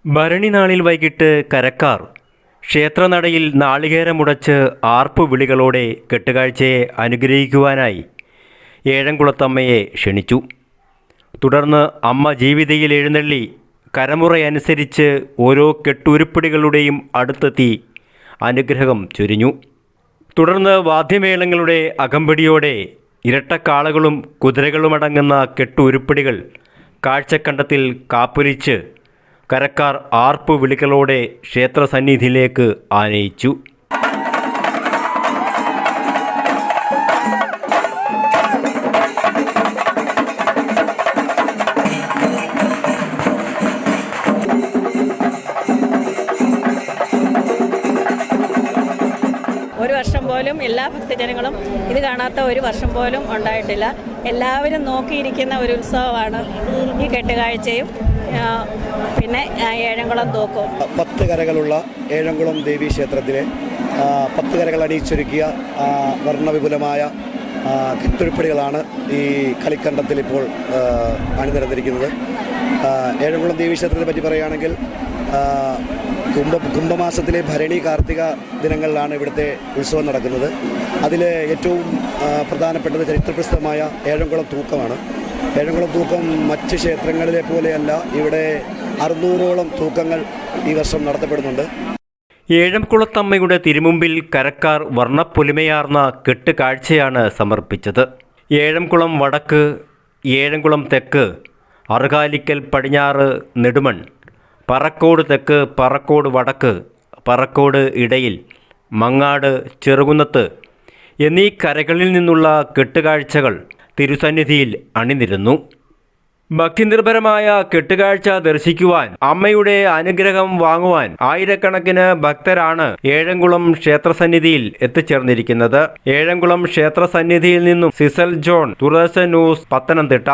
ഭരണി നാളിൽ വൈകിട്ട് കരക്കാർ ക്ഷേത്രനടയിൽ നാളികേരമുടച്ച് ആർപ്പുവിളികളോടെ കെട്ടുകാഴ്ചയെ അനുഗ്രഹിക്കുവാനായി ഏഴംകുളത്തമ്മയെ ക്ഷണിച്ചു. തുടർന്ന് അമ്മ ജീവിതയിൽ എഴുന്നള്ളി കരമുറയനുസരിച്ച് ഓരോ കെട്ടുരുപ്പിടികളുടെയും അടുത്തെത്തി അനുഗ്രഹം ചൊരിഞ്ഞു. തുടർന്ന് വാദ്യമേളങ്ങളുടെ അകമ്പടിയോടെ ഇരട്ടക്കാളകളും കുതിരകളുമടങ്ങുന്ന കെട്ടുരുപ്പിടികൾ കാഴ്ചക്കണ്ടത്തിൽ കാപ്പൊലിച്ച് കരക്കാർ ആർപ്പുവിളികളോടെ ക്ഷേത്രസന്നിധിയിലേക്ക് ആനയിച്ചു. ഒരു വർഷം പോലും എല്ലാ ഭക്തജനങ്ങളും ഇത് കാണാത്ത ഒരു വർഷം പോലും ഉണ്ടായിട്ടില്ല. എല്ലാവരും നോക്കിയിരിക്കുന്ന ഒരു ഉത്സവമാണ് ഈ കെട്ടുകാഴ്ചയും പിന്നെ ഏഴംകുളം തൂക്കും. 10 കരകളുള്ള ഏഴംകുളം ദേവീ ക്ഷേത്രത്തിലെ 10 കരകൾ അണിയിച്ചൊരുക്കിയ വർണ്ണവിപുലമായ കെട്ടുരുപ്പടികളാണ് ഈ കളിക്കണ്ടത്തിൽ ഇപ്പോൾ അണിനിരന്നിരിക്കുന്നത്. ഏഴംകുളം ദേവീ ക്ഷേത്രത്തെ പറ്റി പറയുകയാണെങ്കിൽ കുംഭമാസത്തിലെ ഭരണി കാർത്തിക ദിനങ്ങളിലാണ് ഇവിടുത്തെ ഉത്സവം നടക്കുന്നത്. അതിൽ ഏറ്റവും പ്രധാനപ്പെട്ടത് ചരിത്രപ്രസിദ്ധമായ ഏഴംകുളം തൂക്കമാണ്. ഏഴംകുളം തൂക്കം മറ്റ് ക്ഷേത്രങ്ങളിലെ പോലെയല്ല, ഇവിടെ 600ഓളം തൂക്കങ്ങൾ ഈ വർഷം നടത്തപ്പെടുന്നുണ്ട്. ഏഴംകുളത്തമ്മയുടെ തിരുമുമ്പിൽ കരക്കാർ വർണ്ണപ്പൊലിമയാർന്ന കെട്ടുകാഴ്ചയാണ് സമർപ്പിച്ചത്. ഏഴംകുളം വടക്ക്, ഏഴംകുളം തെക്ക്, അറുകാലിക്കൽ പടിഞ്ഞാറ്, നെടുമൺ, പറക്കോട് തെക്ക്, പറക്കോട് വടക്ക്, പറക്കോട് ഇടയിൽ, മങ്ങാട്, ചെറുകുന്നത്ത് എന്നീ കരകളിൽ നിന്നുള്ള കെട്ടുകാഴ്ചകൾ തിരുസന്നിധിയിൽ അണിനിരന്നു. ഭക്തിനിർഭരമായ കെട്ടുകാഴ്ച ദർശിക്കുവാൻ, അമ്മയുടെ അനുഗ്രഹം വാങ്ങുവാൻ ആയിരക്കണക്കിന് ഭക്തരാണ് ഏഴംകുളം ക്ഷേത്രസന്നിധിയിൽ എത്തിച്ചേർന്നിരിക്കുന്നത്. ഏഴംകുളം ക്ഷേത്രസന്നിധിയിൽ നിന്നും സിസൽ ജോൺ, ദൂരദർശൻ ന്യൂസ്, പത്തനംതിട്ട.